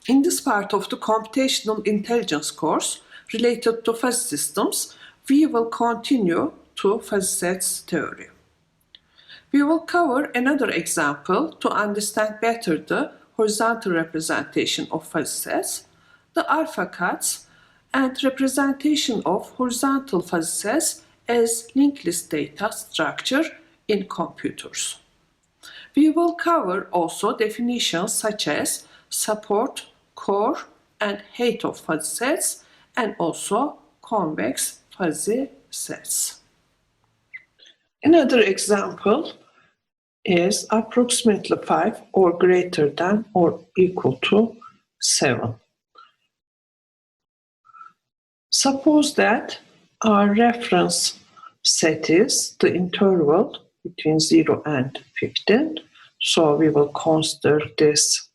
In this part of the Computational Intelligence course related to fuzzy systems, we will continue to fuzzy sets theory. We will cover another example to understand better the horizontal representation of fuzzy sets, the alpha cuts, and representation of horizontal fuzzy sets as linked list data structure in computers. We will cover also definitions such as support, core, and height of fuzzy sets, and also convex fuzzy sets. Another example is approximately 5 or greater than or equal to 7. Suppose that our reference set is the interval between 0 and 15. So we will consider this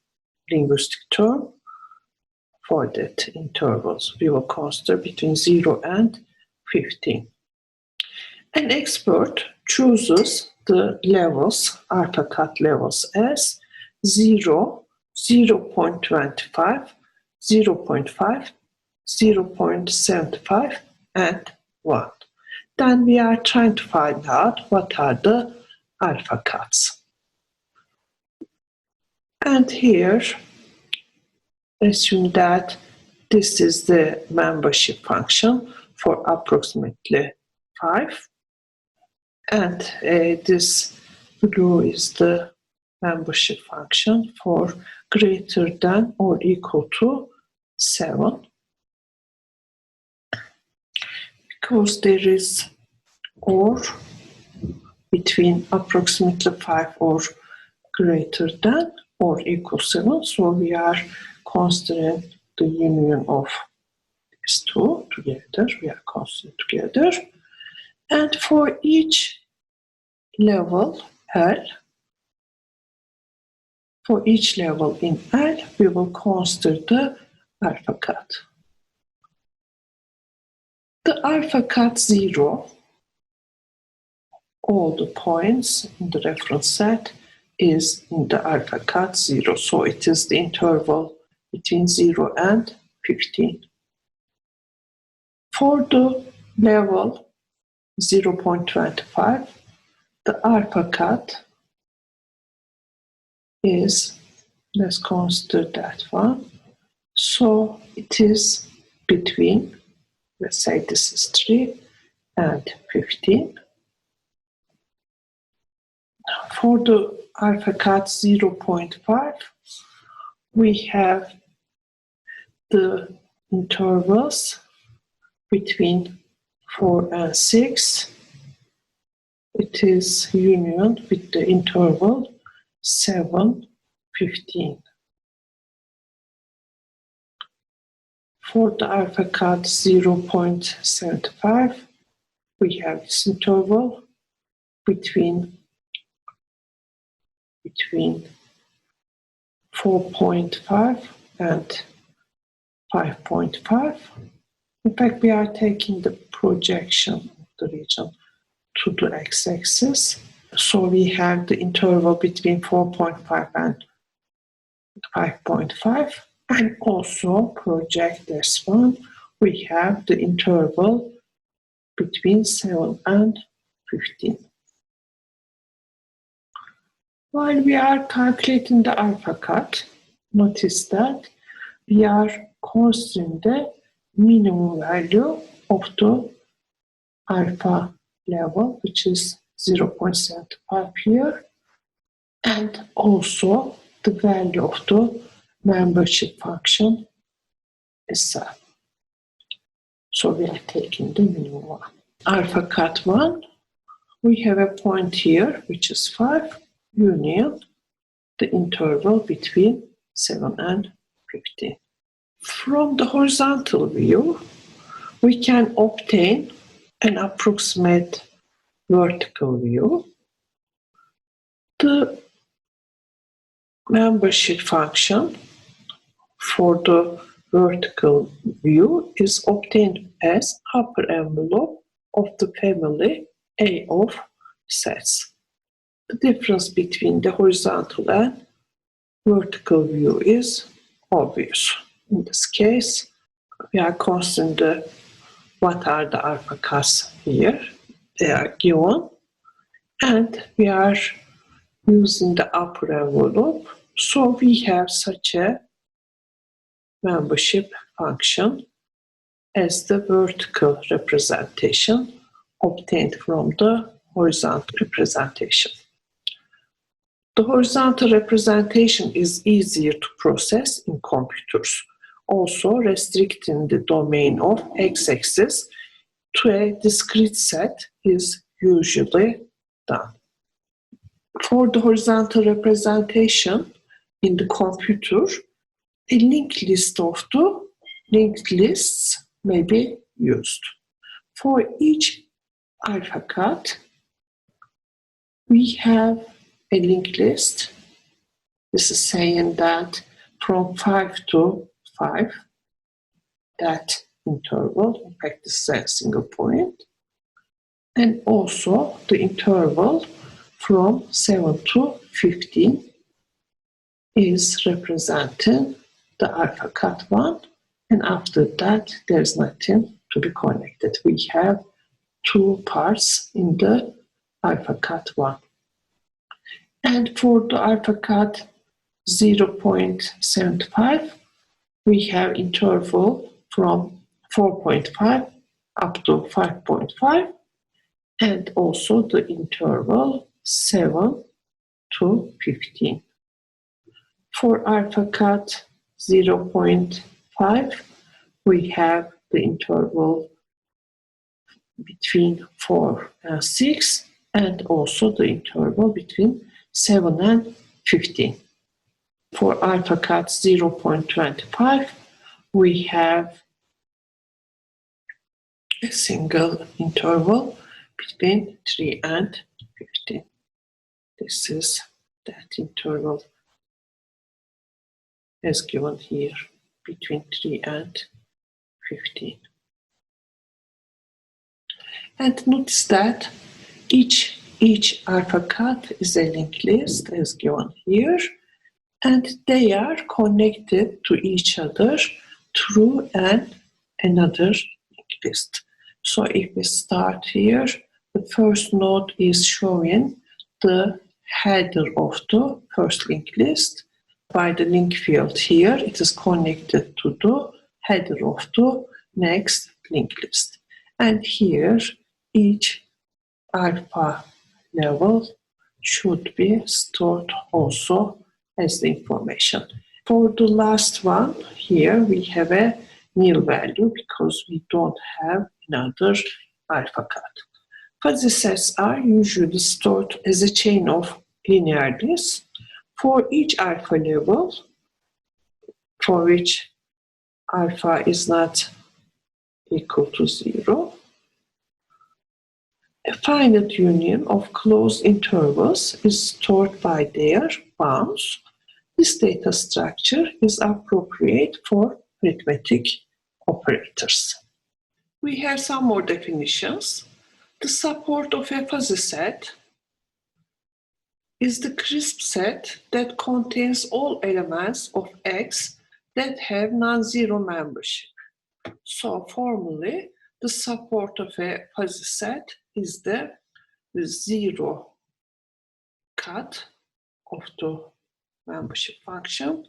linguistic term for that intervals. We will consider between 0 and 15. An expert chooses the levels, alpha cut levels as 0, 0.25, 0.5, 0.75, and 1. Then we are trying to find out what are the alpha cuts. And here, assume that this is the membership function for approximately 5. And this blue is the membership function for greater than or equal to 7. Because there is or between approximately 5 or greater than or equal 7, so we are considering the union of these two together. We are considering together. And for each level L, for each level in L, we will consider the alpha cut. The alpha cut 0, all the points in the reference set is in the alpha cut 0. So it is the interval between 0 and 15. For the level 0.25, the alpha cut is, let's consider that one. So it is between, let's say this is 3 and 15. For the alpha cut 0.5, we have the intervals between 4 and 6. It is union with the interval 7, 15. For the alpha cut 0.75, we have this interval between 4.5 and 5.5. In fact, we are taking the projection of the region to the x-axis. So we have the interval between 4.5 and 5.5. And also project this one. We have the interval between 7 and 15. While we are calculating the alpha cut, notice that we are considering the minimum value of the alpha level, which is 0.75 here, and also the value of the membership function itself. So we are taking the minimum one. Alpha cut 1, we have a point here, which is 5, union the interval between 7 and 15. From the horizontal view, we can obtain an approximate vertical view. The membership function for the vertical view is obtained as upper envelope of the family A of sets. The difference between the horizontal and vertical view is obvious. In this case, we are considering what are the alpha cuts here. They are given, and we are using the upper envelope. So we have such a membership function as the vertical representation obtained from the horizontal representation. The horizontal representation is easier to process in computers, also restricting the domain of x-axis to a discrete set is usually done. For the horizontal representation in the computer, a linked list of the linked lists may be used. For each alpha cut, we have a linked list. This is saying that from 5 to 5, that interval, in fact, this is a single point, and also the interval from 7 to 15 is representing the alpha cut 1, and after that there's nothing to be connected. We have two parts in the alpha cut 1. And for the alpha cut 0.75, we have interval from 4.5 up to 5.5, and also the interval 7 to 15. For alpha cut 0.5, we have the interval between 4 and 6, and also the interval between 7 and 15. For alpha cut 0.25, we have a single interval between 3 and 15. This is that interval as given here, between 3 and 15. And notice that each alpha cut is a linked list as given here, and they are connected to each other through another linked list. So if we start here, the first node is showing the header of the first linked list. By the link field here, it is connected to the header of the next linked list. And here, each alpha level should be stored also as the information. For the last one, here we have a nil value because we don't have another alpha cut. Fuzzy sets are usually stored as a chain of linear lists for each alpha level, for which alpha is not equal to 0. A finite union of closed intervals is stored by their bounds. This data structure is appropriate for arithmetic operators. We have some more definitions. The support of a fuzzy set is the crisp set that contains all elements of X that have non-zero membership. So formally, the support of a fuzzy set is the zero cut of the membership function.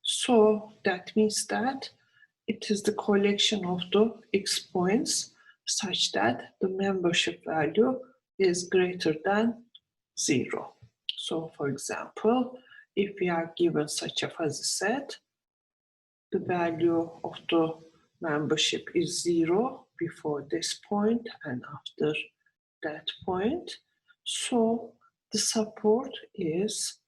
So that means that it is the collection of the X points such that the membership value is greater than 0. So for example, if we are given such a fuzzy set, the value of the membership is 0 before this point and after that point. So the support is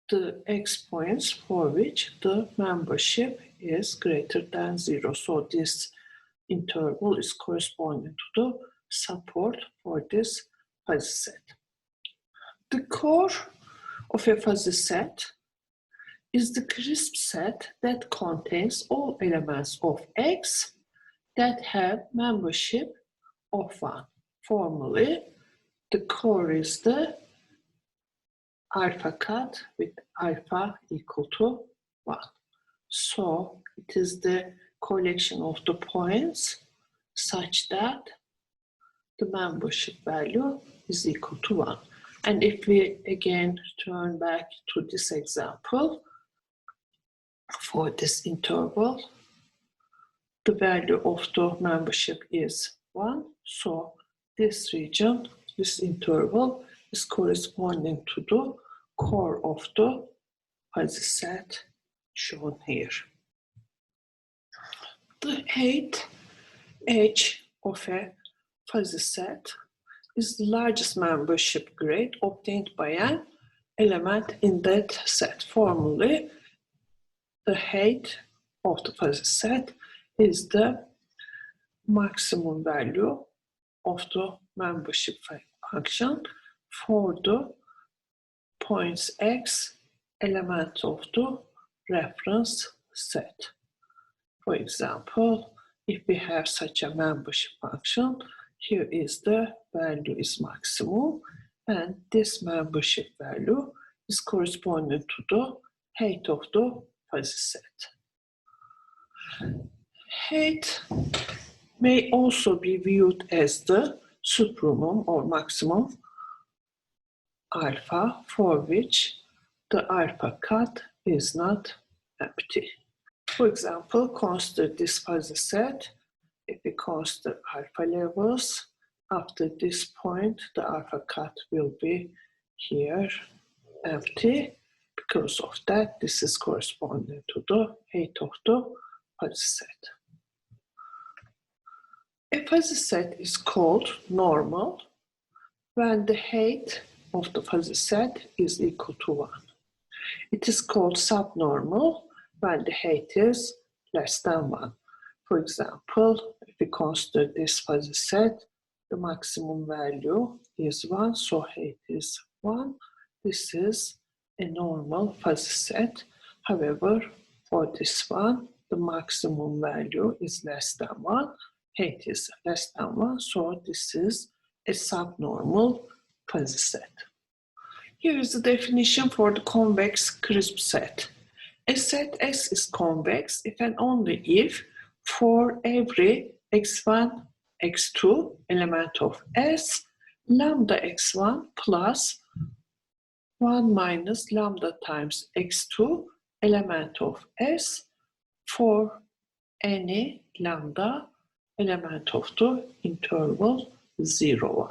the X points for which the membership is greater than 0. So this interval is corresponding to the support for this fuzzy set. The core of a fuzzy set is the crisp set that contains all elements of X that have membership of 1. Formally, the core is the alpha cut with alpha equal to 1. So it is the collection of the points such that the membership value is equal to 1. And if we again turn back to this example, for this interval, the value of the membership is 1. So this region, this interval, is corresponding to the core of the fuzzy set shown here. The 8th edge of a fuzzy set is the largest membership grade obtained by an element in that set. Formally, the height of the fuzzy set is the maximum value of the membership function for the points x element of the reference set. For example, if we have such a membership function, here is the value is maximum, and this membership value is corresponding to the height of the fuzzy set. Height may also be viewed as the supremum or maximum alpha for which the alpha cut is not empty. For example, consider this fuzzy set. If we consider alpha levels, after this point, the alpha cut will be here empty. Because of that, this is corresponding to the height of the fuzzy set. A fuzzy set is called normal when the height of the fuzzy set is equal to 1. It is called subnormal when the height is less than 1. For example, if we consider this fuzzy set, the maximum value is 1, so height is 1. This is a normal fuzzy set. However, for this one, the maximum value is less than 1. Height is less than 1, so this is a subnormal fuzzy set. Here is the definition for the convex crisp set. A set S is convex if and only if for every x1, x2 element of S, lambda x1 plus 1 minus lambda times x2 element of S for any lambda element of the interval 0, 1.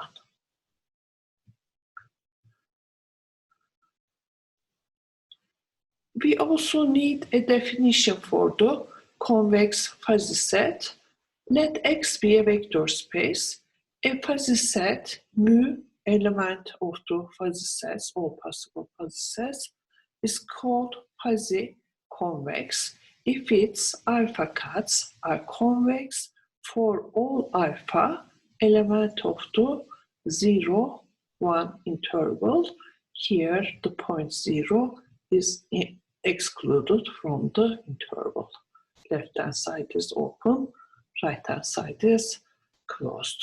We also need a definition for the convex fuzzy set. Let X be a vector space. A fuzzy set mu element of the fuzzy sets, all possible fuzzy sets, is called fuzzy convex if its alpha cuts are convex for all alpha element of the 0, 1 interval. Here the point 0 is excluded from the interval. Left-hand side is open, right-hand side is closed.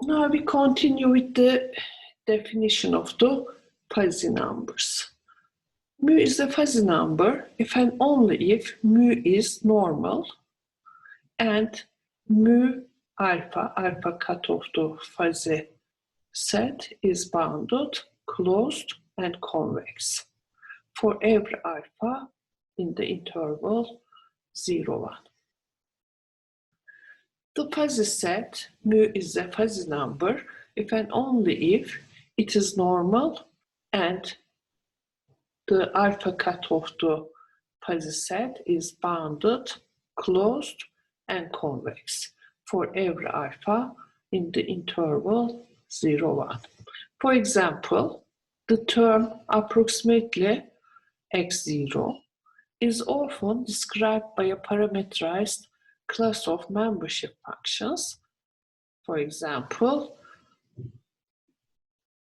Now we continue with the definition of the fuzzy numbers. Mu is a fuzzy number if and only if mu is normal and mu alpha cut of the fuzzy set is bounded, closed, and convex for every alpha in the interval 0, 1. The fuzzy set mu is a fuzzy number if and only if it is normal and the alpha cut of the fuzzy set is bounded, closed, and convex for every alpha in the interval 0, 1. For example, the term approximately x0 is often described by a parameterized class of membership functions. For example,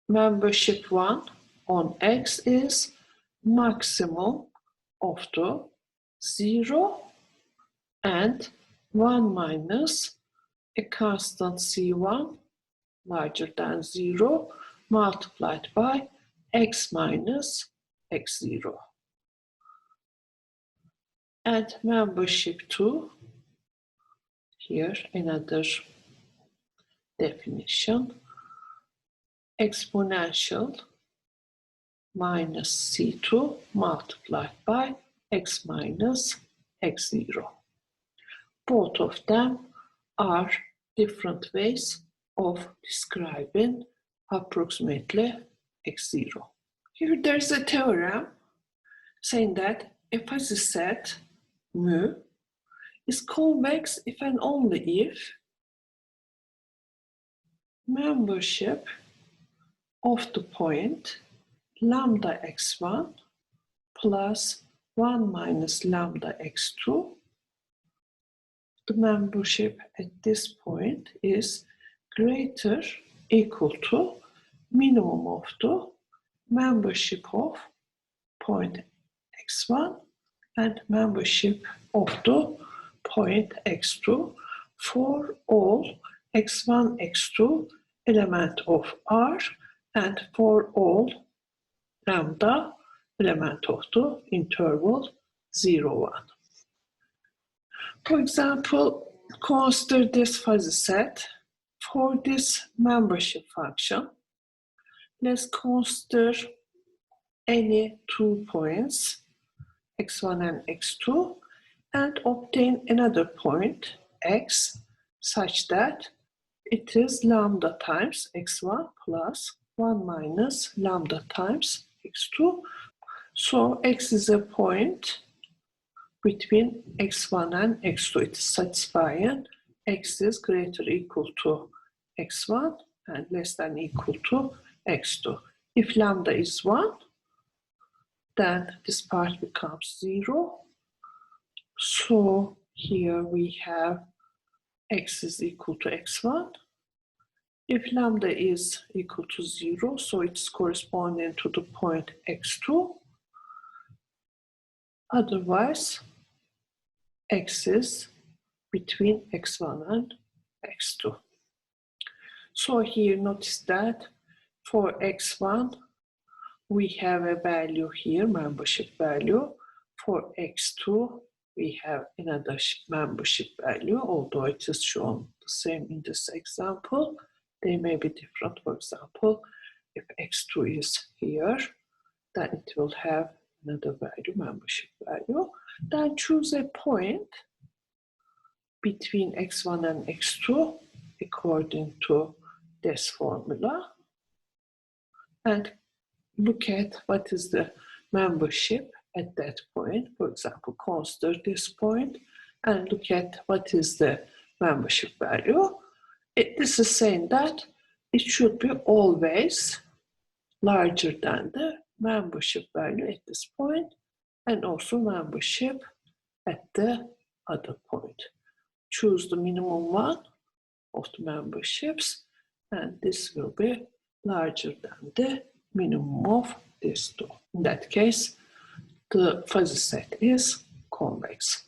membership 1 on x is maximum of the 0 and 1 minus a constant c1 larger than 0 multiplied by x minus x0. and membership to, here another definition, exponential minus C2 multiplied by x minus x0. Both of them are different ways of describing approximately x0. Here there's a theorem saying that a fuzzy set mu is convex if and only if membership of the point lambda x1 plus 1 minus lambda x2, the membership at this point is greater equal to minimum of the membership of point x1 and membership of the point x2 for all x1, x2 element of R and for all lambda element of the interval 0, 1. For example, consider this fuzzy set. For this membership function, let's consider any 2 points, x1 and x2, and obtain another point, x, such that it is lambda times x1 plus 1 minus lambda times x2. So x is a point between x1 and x2. It is satisfying x is greater or equal to x1 and less than equal to x2. If lambda is 1, then this part becomes 0. So here we have x is equal to x1. If lambda is equal to 0, so it's corresponding to the point x2. Otherwise, x is between x1 and x2. So here notice that for x1, we have a value here, membership value. For x2, we have another membership value, although it is shown the same in this example. They may be different. For example, if x2 is here, then it will have another value, membership value. Then choose a point between x1 and x2 according to this formula and look at what is the membership at that point. For example, consider this point and look at what is the membership value. This is saying that it should be always larger than the membership value at this point and also membership at the other point. Choose the minimum one of the memberships and this will be larger than the minimum of these two. In that case, the fuzzy set is convex.